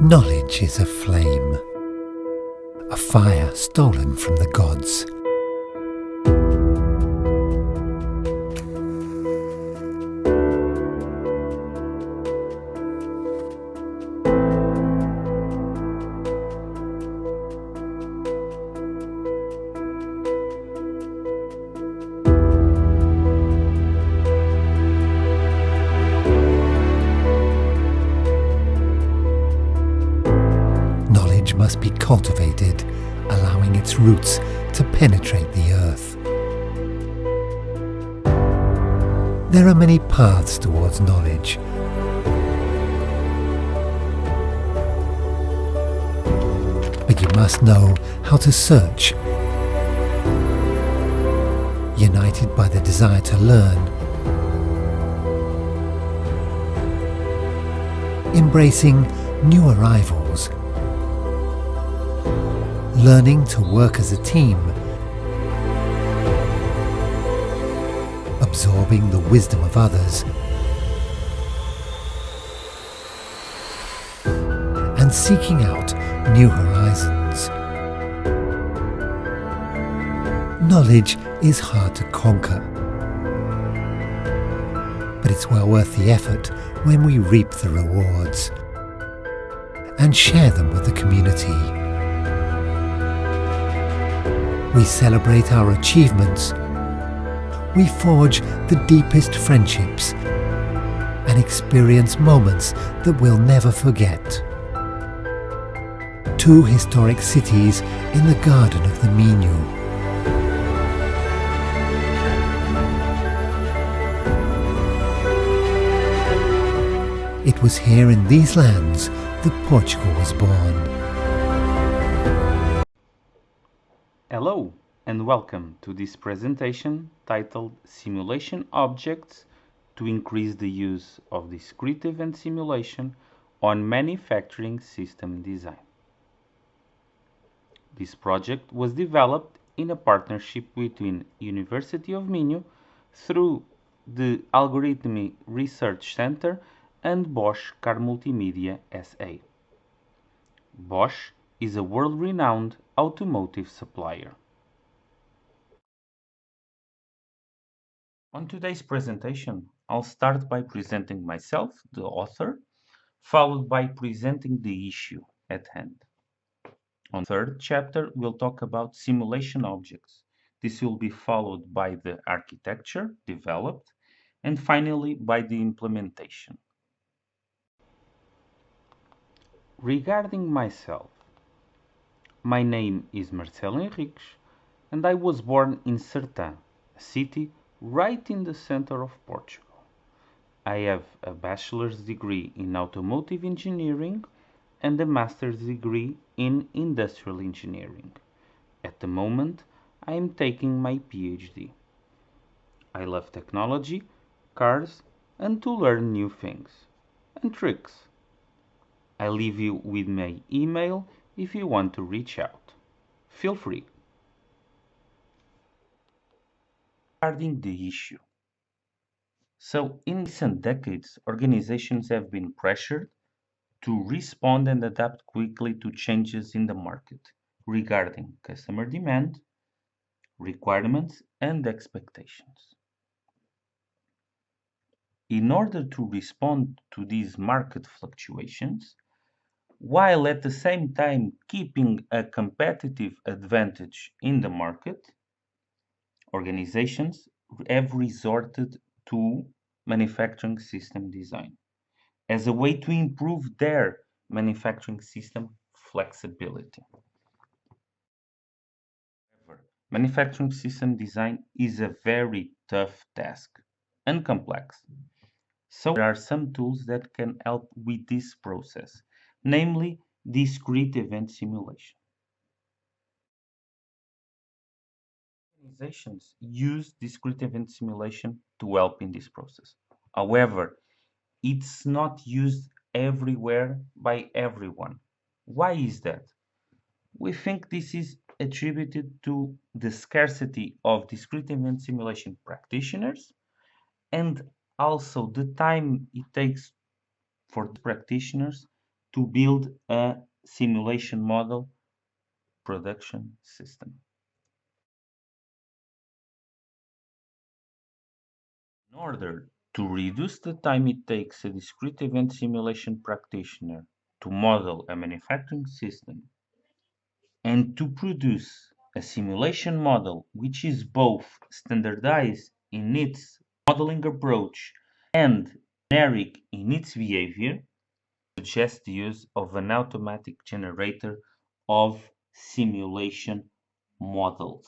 Knowledge is a flame, a fire stolen from the gods. Knowledge must be cultivated, allowing its roots to penetrate the earth. There are many paths towards knowledge. But you must know how to search. United by the desire to learn, embracing new arrivals, learning to work as a team, absorbing the wisdom of others, and seeking out new horizons. Knowledge is hard to conquer, but it's well worth the effort when we reap the rewards and share them with the community. We celebrate our achievements, we forge the deepest friendships, and experience moments that we'll never forget. Two historic cities in the garden of the Minho. It was here in these lands that Portugal was born. Hello and welcome to this presentation titled Simulation Objects to Increase the Use of Discrete Event Simulation on Manufacturing System Design. This project was developed in a partnership between University of Minho through the Algorithmic Research Center and Bosch Car Multimedia SA. Bosch is a world-renowned automotive supplier. On today's presentation, I'll start by presenting myself, the author, followed by presenting the issue at hand. On the third chapter, we'll talk about simulation objects. This will be followed by the architecture developed, and finally by the implementation. Regarding myself, my name is Marcelo Henriques, and I was born in Sertã, a city right in the center of Portugal. I have a bachelor's degree in automotive engineering and a master's degree in industrial engineering. At the moment, I am taking my PhD. I love technology, cars, and to learn new things and tricks. I leave you with my email if you want to reach out. Feel free. Regarding the issue. So, in recent decades, organizations have been pressured to respond and adapt quickly to changes in the market regarding customer demand, requirements, and expectations. In order to respond to these market fluctuations, while at the same time keeping a competitive advantage in the market, organizations have resorted to manufacturing system design as a way to improve their manufacturing system flexibility. However, manufacturing system design is a very tough task and complex. So there are some tools that can help with this process, namely discrete event simulation. Organizations use discrete event simulation to help in this process. However, it's not used everywhere by everyone. Why is that? We think this is attributed to the scarcity of discrete event simulation practitioners and also the time it takes for the practitioners to build a simulation model production system. In order to reduce the time it takes a discrete event simulation practitioner to model a manufacturing system and to produce a simulation model which is both standardized in its modeling approach and generic in its behavior, suggests the use of an automatic generator of simulation models.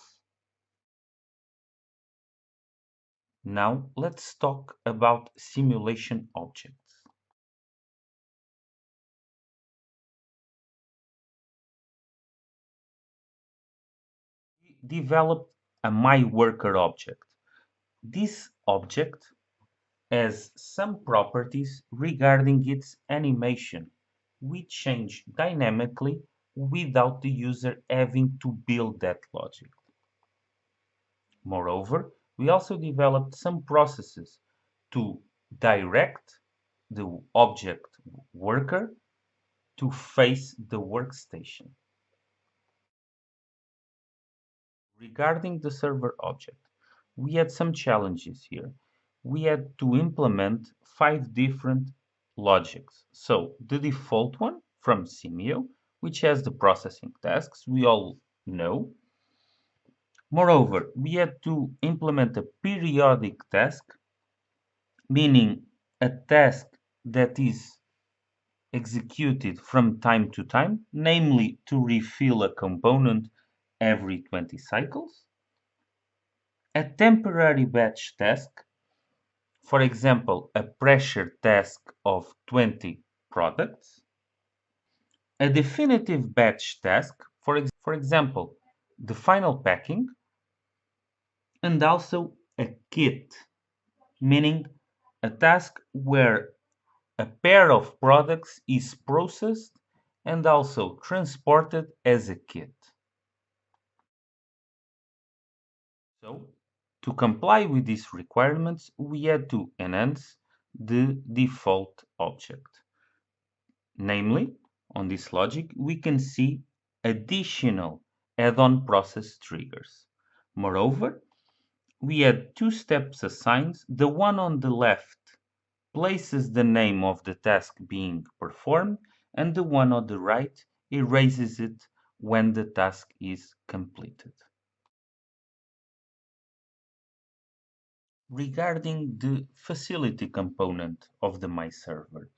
Now let's talk about simulation objects. We developed a myWorker object. This object has some properties regarding its animation, which change dynamically without the user having to build that logic. Moreover, we also developed some processes to direct the object worker to face the workstation. Regarding the server object, we had some challenges here. We had to implement 5 different logics. So the default one from Minho, which has the processing tasks we all know. Moreover, we had to implement a periodic task, meaning a task that is executed from time to time, namely to refill a component every 20 cycles. A temporary batch task, for example, a pressure task of 20 products. A definitive batch task, for example, the final packing. And also a kit, meaning a task where a pair of products is processed and also transported as a kit. So, to comply with these requirements, we had to enhance the default object. Namely, on this logic, we can see additional add-on process triggers. Moreover, we had 2 steps assigned. The one on the left places the name of the task being performed, and the one on the right erases it when the task is completed. Regarding the facility component of the MyServer,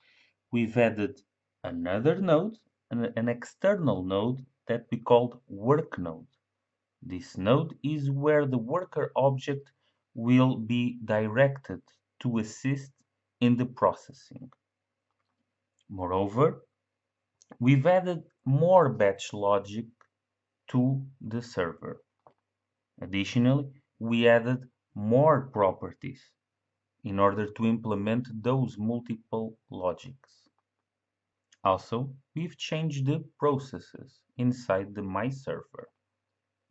we've added another node, an external node that we called work node. This node is where the worker object will be directed to assist in the processing. Moreover, we've added more batch logic to the server. Additionally, we added more properties in order to implement those multiple logics. Also, we've changed the processes inside the MyServer,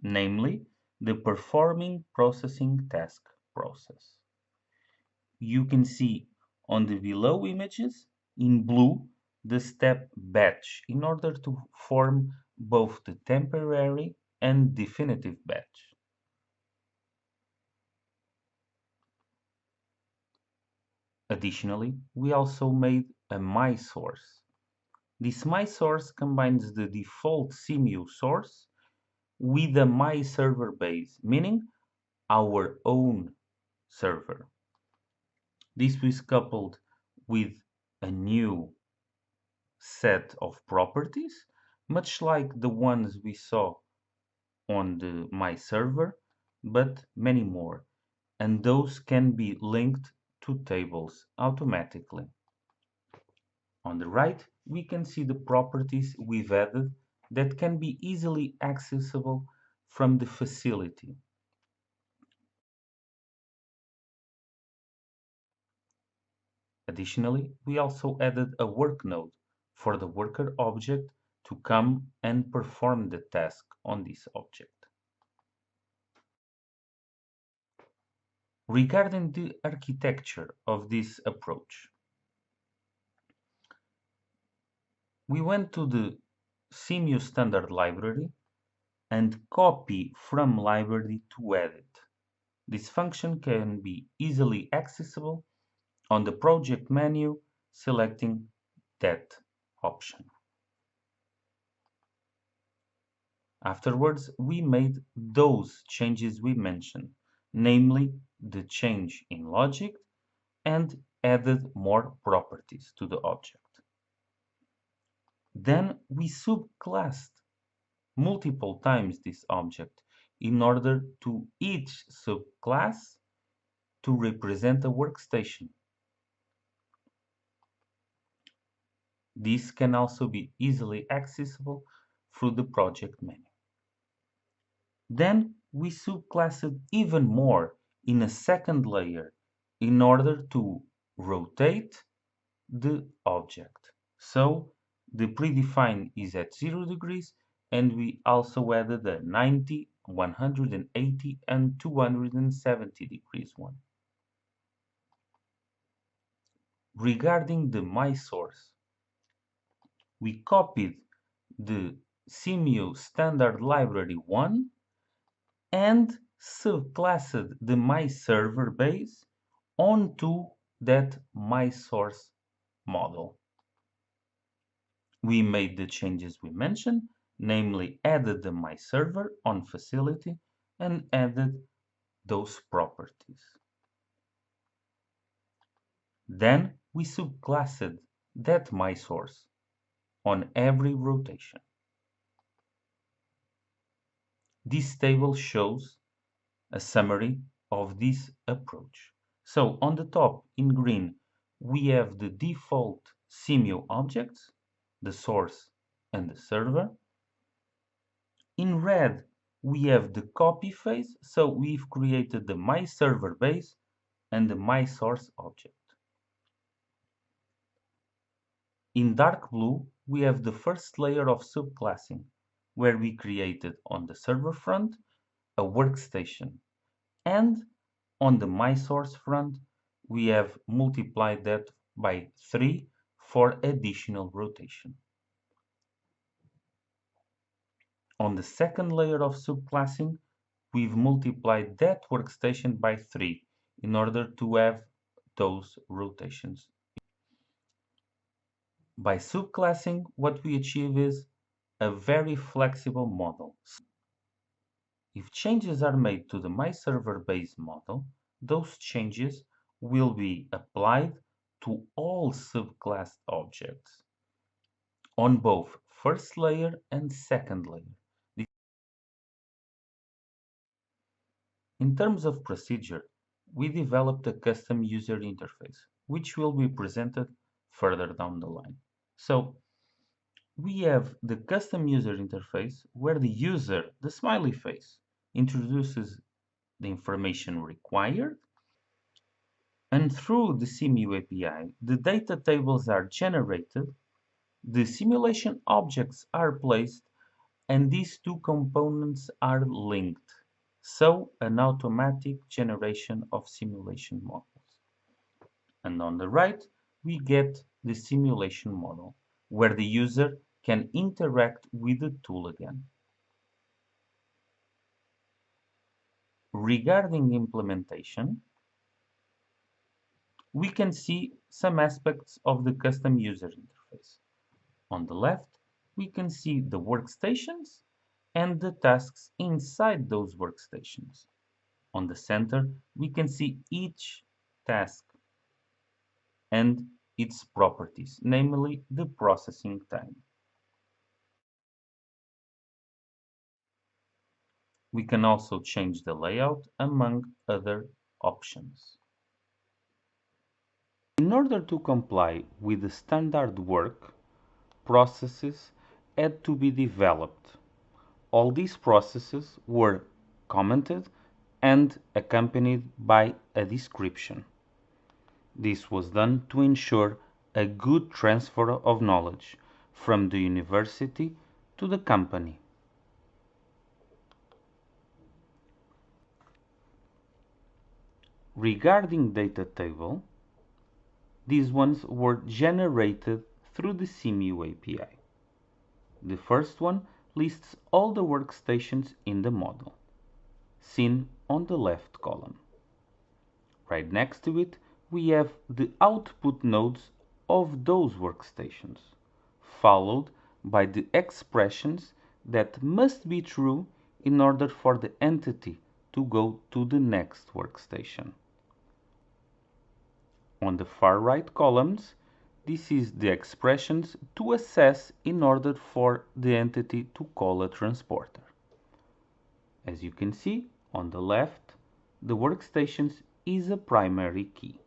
namely the performing processing task process. You can see on the below images in blue the step batch in order to form both the temporary and definitive batch. Additionally, we also made a MySource. This MySource combines the default CMU source with a MyServer base, meaning our own server. This was coupled with a new set of properties, much like the ones we saw on the MyServer, but many more, and those can be linked to tables automatically. On the right, we can see the properties we've added that can be easily accessible from the facility. Additionally, we also added a work node for the worker object to come and perform the task on this object. Regarding the architecture of this approach, we went to the Minho standard library and copy from library to edit. This function can be easily accessible on the project menu, selecting that option. Afterwards, we made those changes we mentioned, namely the change in logic, and added more properties to the object. Then we subclassed multiple times this object in order to each subclass to represent a workstation. This can also be easily accessible through the project menu. Then we subclassed even more in a second layer in order to rotate the object. So the predefined is at 0 degrees, and we also added a 90, 180, and 270 degrees one. Regarding the My Source, we copied the Minho standard library 1 and subclassed the My Server base onto that My Source model. We made the changes we mentioned, namely added the My Server on facility and added those properties. Then we subclassed that My Source on every rotation. This table shows a summary of this approach. So on the top in green, we have the default Minho objects, the source and the server. In red, we have the copy phase, so we've created the My Server base and the My Source object. In dark blue, we have the first layer of subclassing, where we created on the server front a workstation, and on the My Source front, we have multiplied that by 3 for additional rotation. On the second layer of subclassing, we've multiplied that workstation by 3 in order to have those rotations. By subclassing, what we achieve is a very flexible model. If changes are made to the My Server base model, those changes will be applied to all subclassed objects on both first layer and second layer. In terms of procedure, we developed a custom user interface, which will be presented further down the line. So we have the custom user interface where the user, the smiley face, introduces the information required, and through the Minho API, the data tables are generated, the simulation objects are placed, and these two components are linked. So an automatic generation of simulation models. And on the right, we get the simulation model, where the user can interact with the tool again. Regarding implementation, we can see some aspects of the custom user interface. On the left, we can see the workstations and the tasks inside those workstations. On the center, we can see each task and its properties, namely the processing time. We can also change the layout among other options. In order to comply with the standard work, processes had to be developed. All these processes were commented and accompanied by a description. This was done to ensure a good transfer of knowledge from the university to the company. Regarding data table, these ones were generated through the Minho API. The first one lists all the workstations in the model, seen on the left column. Right next to it, we have the output nodes of those workstations, followed by the expressions that must be true in order for the entity to go to the next workstation. On the far right columns, this is the expressions to assess in order for the entity to call a transporter. As you can see, on the left, the workstations is a primary key.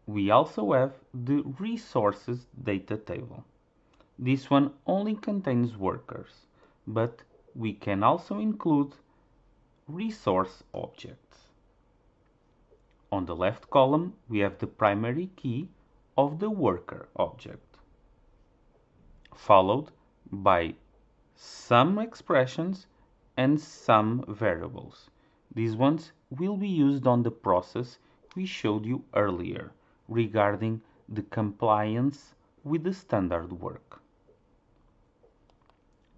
We also have the resources data table. This one only contains workers, but we can also include resource objects. On the left column, we have the primary key of the worker object, followed by some expressions and some variables. These ones will be used on the process we showed you earlier regarding the compliance with the standard work.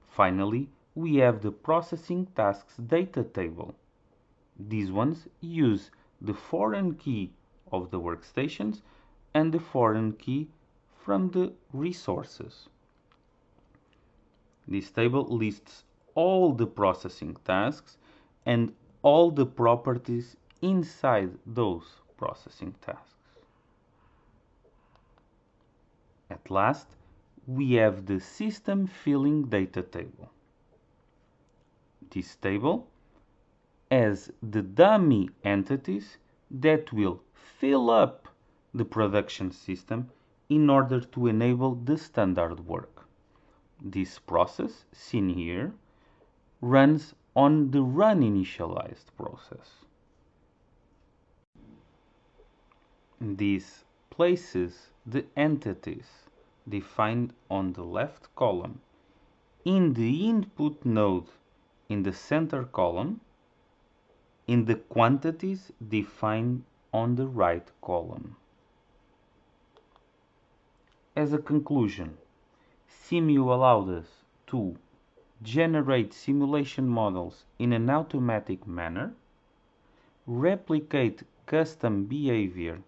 Finally, we have the processing tasks data table. These ones use the foreign key of the workstations and the foreign key from the resources. This table lists all the processing tasks and all the properties inside those processing tasks. At last, we have the system filling data table. This table has the dummy entities that will fill up the production system in order to enable the standard work. This process, seen here, runs on the runInitialized process. This places the entities defined on the left column in the input node in the center column, in the quantities defined on the right column. As a conclusion, Simio allowed us to generate simulation models in an automatic manner, replicate custom behavior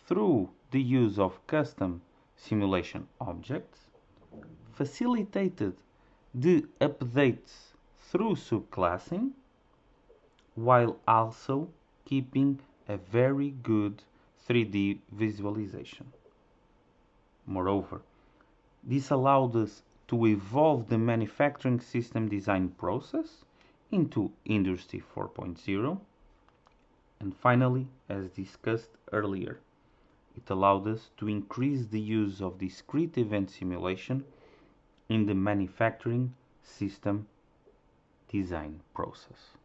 through the use of custom simulation objects, facilitated the updates through subclassing, while also keeping a very good 3D visualization. Moreover, this allowed us to evolve the manufacturing system design process into Industry 4.0. And finally, as discussed earlier, it allowed us to increase the use of discrete event simulation in the manufacturing system design process.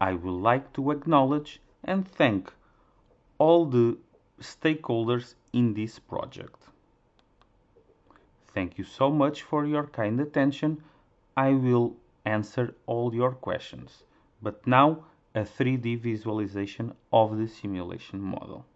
I would like to acknowledge and thank all the stakeholders in this project. Thank you so much for your kind attention. I will answer all your questions. But now a 3D visualization of the simulation model.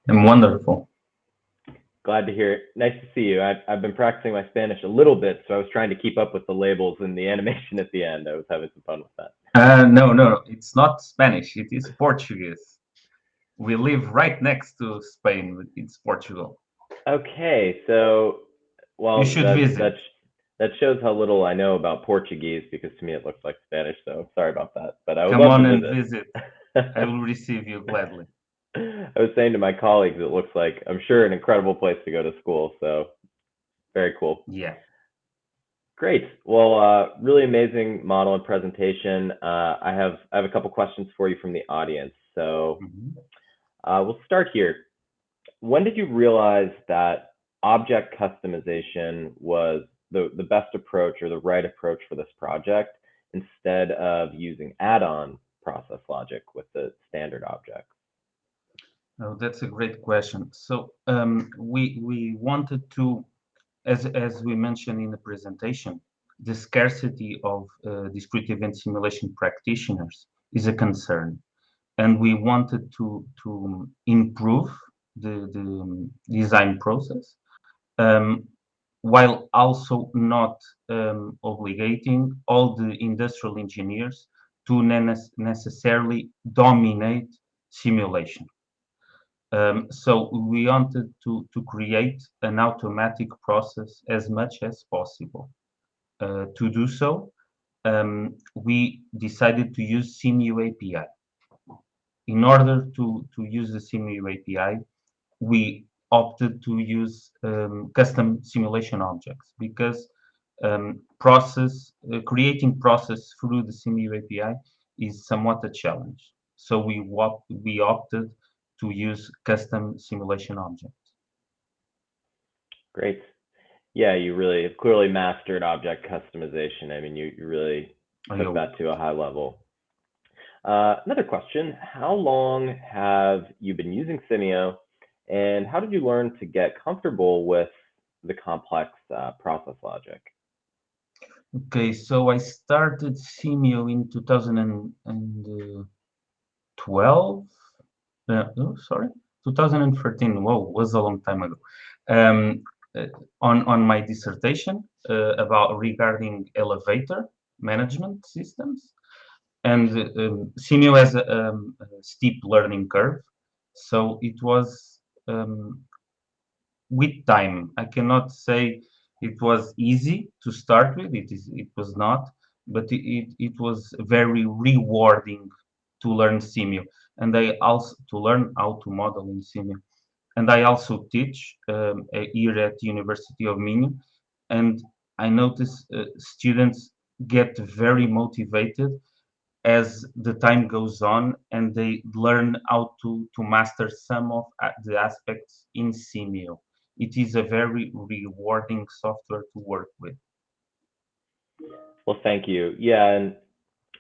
I'm wonderful. Glad to hear it. Nice to see you. I've been practicing my Spanish a little bit, so I was trying to keep up with the labels and the animation at the end. I was having some fun with that. No, it's not Spanish. It is Portuguese. We live right next to Spain. It's Portugal. Okay, so You well, should visit. that shows how little I know about Portuguese because to me it looks like Spanish. So sorry about that, but I would Come love to on and visit. visit. I will receive you gladly. I was saying to my colleagues, it looks like I'm sure an incredible place to go to school. So very cool. Yeah. Great. Well, really amazing model and presentation. I have a couple questions for you from the audience. So Mhm. we'll start here. When did you realize that object customization was the best approach or the right approach for this project instead of using add-on process logic with the standard object? Oh, that's a great question. So we wanted to, as we mentioned in the presentation, the scarcity of discrete event simulation practitioners is a concern, and we wanted to improve the design process, um, while also not obligating all the industrial engineers to necessarily dominate simulation. So we wanted to create an automatic process as much as possible. To do so, we decided to use Simu API. In order to use the Simu API, we opted to use custom simulation objects because creating process through the Simu API is somewhat a challenge. So we opted to use custom simulation objects. Great. Yeah, you really have clearly mastered object customization. I mean, you really I took hope. that to a high level. Another question, how long have you been using Simio, and how did you learn to get comfortable with the complex process logic? Okay, so I started Simio in 2012. Oh, sorry, 2013. Whoa, was a long time ago. Um, on my dissertation about regarding elevator management systems, and Simio has a steep learning curve, so it was with time. I cannot say it was easy to start with. It was not, but it was very rewarding to learn Simio, and I also to learn how to model in Simio. And I also teach here at the University of Minho, and I notice students get very motivated as the time goes on and they learn how to master some of the aspects in Simio. It is a very rewarding software to work with. Well, thank you. Yeah, and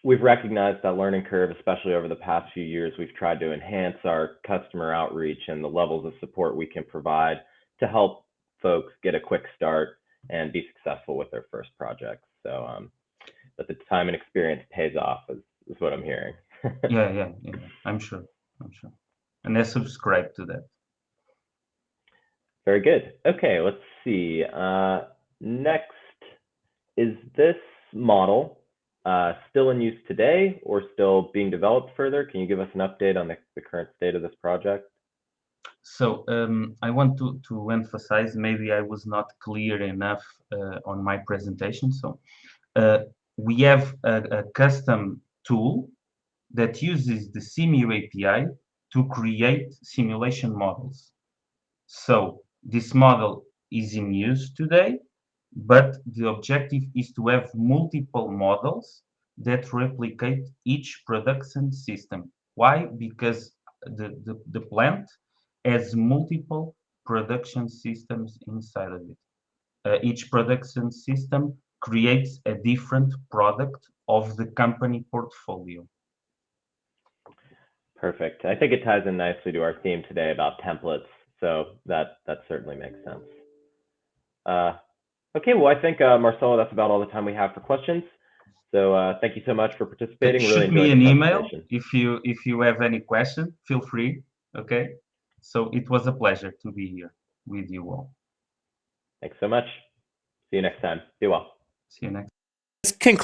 we've recognized that learning curve, especially over the past few years. We've tried to enhance our customer outreach and the levels of support we can provide to help folks get a quick start and be successful with their first projects. So, but the time and experience pays off, is what I'm hearing. Yeah. I'm sure. And I subscribe to that. Very good. Okay, let's see. Next, is this model still in use today or still being developed further? Can you give us an update on the current state of this project? So I want to emphasize, maybe I was not clear enough on my presentation. So uh, we have a custom tool that uses the Simu API to create simulation models. So this model is in use today, but the objective is to have multiple models that replicate each production system. Why? Because the plant has multiple production systems inside of it. Each production system creates a different product of the company portfolio. Perfect. I think it ties in nicely to our theme today about templates, so that certainly makes sense. Uh, okay, well, I think Marcelo, that's about all the time we have for questions. So thank you so much for participating. Really Shoot me enjoyed the an email presentation. if you have any question. Feel free. Okay. So it was a pleasure to be here with you all. Thanks so much. See you next time. Be well. See you next. This concludes